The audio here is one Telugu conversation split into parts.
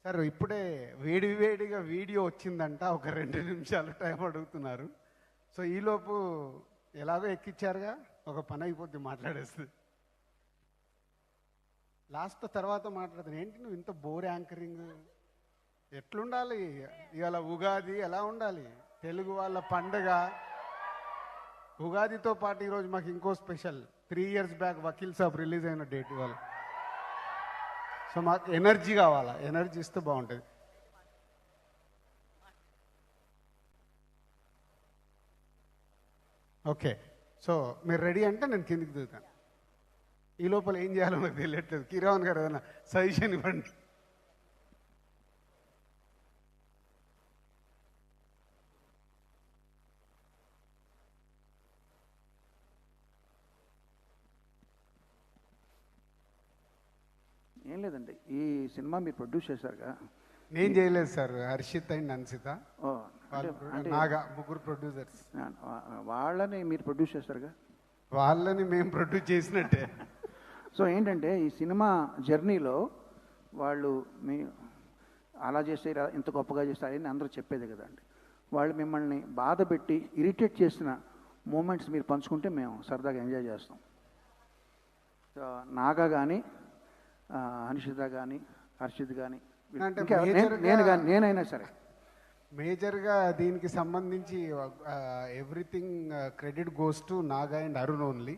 సార్ ఇప్పుడే వేడివేడిగా వీడియో వచ్చిందంట, ఒక 2 నిమిషాలు టైం అడుగుతున్నారు. సో ఈలోపు ఎలాగో ఎక్కిచ్చారుగా, ఒక పని అయిపోద్ది, మాట్లాడేస్తుంది. లాస్ట్ తర్వాత మాట్లాడుతుంది. ఏంటి నువ్వు ఇంత బోర్ యాంకరింగ్? ఎట్లుండాలి ఇవాళ? ఉగాది ఎలా ఉండాలి? తెలుగు వాళ్ళ పండగ. ఉగాదితో పాటు ఈరోజు మాకు ఇంకో special, 3 years back Vakeel Saab release అయిన డేట్ ఇవాళ. సో మాకు ఎనర్జీ కావాలా, ఎనర్జీ ఇస్తే బాగుంటుంది. ఓకే, సో మీరు రెడీ అంటే నేను కిందికి దిగుతాను. ఈ లోపల ఏం చేయాలో నాకు తెలియట్లేదు. కిరావన్ గారు ఏదైనా సజెషన్ ఇవ్వండి. ఏం లేదండి, ఈ సినిమా మీరు ప్రొడ్యూస్ చేశారుగా? నేను చేయలేదు సార్, హర్షిత్ అండ్ అన్సిత, అంటే నాగా, ముగ్గురు ప్రొడ్యూసర్స్. వాళ్ళని మీరు ప్రొడ్యూస్ చేశారుగా? వాళ్ళని మేము ప్రొడ్యూస్ చేసినట్టే. సో ఏంటంటే ఈ సినిమా జర్నీలో వాళ్ళు మీ అలా చేస్తే ఇంత గొప్పగా చేస్తారని అందరూ చెప్పేది కదండి. వాళ్ళు మిమ్మల్ని బాధ పెట్టి ఇరిటేట్ చేసిన మూమెంట్స్ మీరు పంచుకుంటే మేము సరదాగా ఎంజాయ్ చేస్తాం. సో నాగా కానీ, అనిషిత కానీ, హర్షిత్ కానీ, నేనైనా సరే మేజర్గా దీనికి సంబంధించి everything credit goes to Naga and Arun only.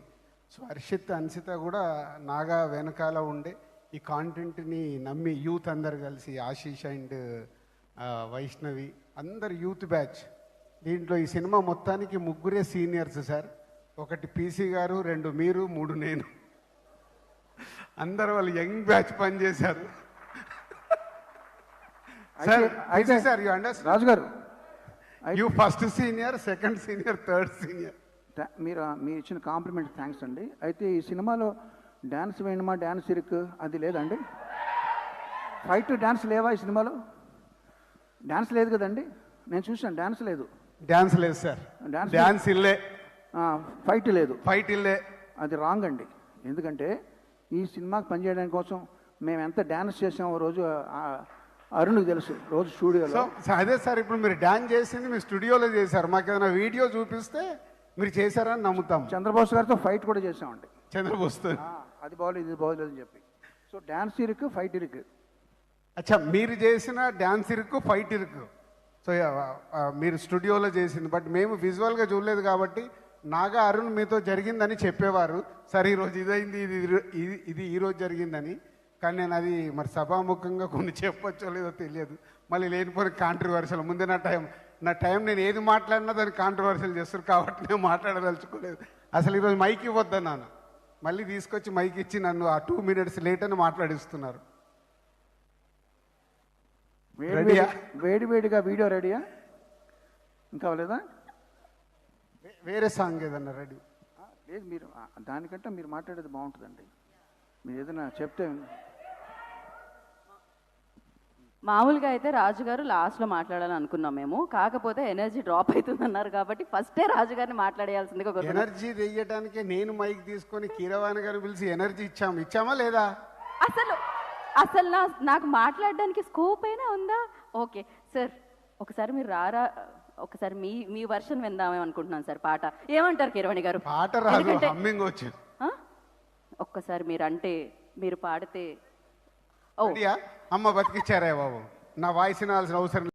So Harshit, Ansita కూడా నాగా వెనకాల ఉండే ఈ కాంటెంట్ని నమ్మి యూత్ అందరు కలిసి, ఆశీష్ అండ్ వైష్ణవి అందరు యూత్ బ్యాచ్. దీంట్లో ఈ సినిమా మొత్తానికి ముగ్గురే సీనియర్స్ సార్. ఒకటి పీసీ గారు, 2 మీరు, 3 నేను. అందరు వాళ్ళు యంగ్ బ్యాచ్ పనిచేశారు సార్. అయితే సార్ యూ అండర్స్టాండ్ రాజు గారు, you first senior, second senior, third senior. మీరు ఇచ్చిన కాంప్లిమెంట్ థ్యాంక్స్ అండి. అయితే ఈ సినిమాలో డ్యాన్స్ వేయడమా, డ్యాన్స్ ఇరుక్ అది లేదండి? ఫైట్ డ్యాన్స్ లేవా ఈ సినిమాలో? డ్యాన్స్ లేదు కదండి? నేను చూసాను, డ్యాన్స్ లేదు. డ్యాన్స్ లేదు సార్, డ్యాన్స్ ఇల్లే. ఫైట్ లేదు, ఫైట్ ఇల్లే. అది రాంగ్ అండి. ఎందుకంటే ఈ సినిమాకి పనిచేయడానికి కోసం మేము ఎంత డ్యాన్స్ చేసామో రోజు అరుణ్కి తెలుసు, రోజు స్టూడియోలో. అదే సార్, ఇప్పుడు మీరు డ్యాన్స్ చేసింది మీ స్టూడియోలో చేశారు. మాకు ఏదైనా వీడియో చూపిస్తే మీరు చేశారని నమ్ముతాం. చంద్రబోస్ గారితో ఫైట్ కూడా చేసామండి. చంద్రబోస్తో అది బాగోలేదు, ఇది బాగోలేదు అని చెప్పి. సో డ్యాన్స్ ఇరుకు, ఫైట్ ఇరుకు. అచ్చా, మీరు చేసిన డ్యాన్స్ ఇరుకు, ఫైట్ ఇరుకు. సో మీరు స్టూడియోలో చేసింది, బట్ మేము విజువల్గా చూడలేదు కాబట్టి నాగా, అరుణ్ మీతో జరిగిందని చెప్పేవారు. సరే ఈరోజు ఇదైంది, ఇది ఈరోజు జరిగిందని. కానీ నేను అది మరి సభాముఖంగా కొన్ని చెప్పొచ్చో లేదో తెలియదు. మళ్ళీ లేనిపోయిన కాంట్రవర్షియల్. ముందే నా టైం నేను ఏది మాట్లాడినా దాన్ని కాంట్రవర్షియల్ చేస్తారు కాబట్టి నేను మాట్లాడదలుచుకోలేదు. అసలు ఈరోజు మైక్ ఇవ్వద్దన్నాను, మళ్ళీ తీసుకొచ్చి మైక్ ఇచ్చి నన్ను ఆ 2 minutes లేట్ అని మాట్లాడిస్తున్నారు. వేడివేడిగా వీడియో రెడీయా? ఇంకా అవ్వలేదా? వేరే సాంగ్ ఏదన్నా రెడీ? లేదు, మీరు దానికంటే మీరు మాట్లాడేది బాగుంటుందండి. మీరు ఏదైనా చెప్తే. మామూలుగా అయితే రాజుగారు లాస్ట్లో మాట్లాడాలని అనుకున్నాం మేము. కాకపోతే ఎనర్జీ డ్రాప్ అవుతుంది అన్నారు కాబట్టి ఫస్టే రాజుగారిని మాట్లాడేయాల్సిందిగా. ఎనర్జీ తెయ్యడానికే నేను మైక్ తీసుకొని కీరవాణి గారిని పిలిచి ఎనర్జీ ఇచ్చామా లేదా? అసలు నాకు మాట్లాడడానికి స్కోప్ అయినా ఉందా? ఓకే సార్, ఒకసారి మీరు ఒకసారి మీ వర్షన్ విందామని అనుకుంటున్నాను సార్. పాట ఏమంటారు కీరవాణి గారు? పాట రాదు, హమ్మింగ్ వచ్చు. ఒక్కసారి మీరు పాడితే. అమ్మ బతికిచ్చారా బాబు, నా వాయిస్ వినాల్సిన అవసరం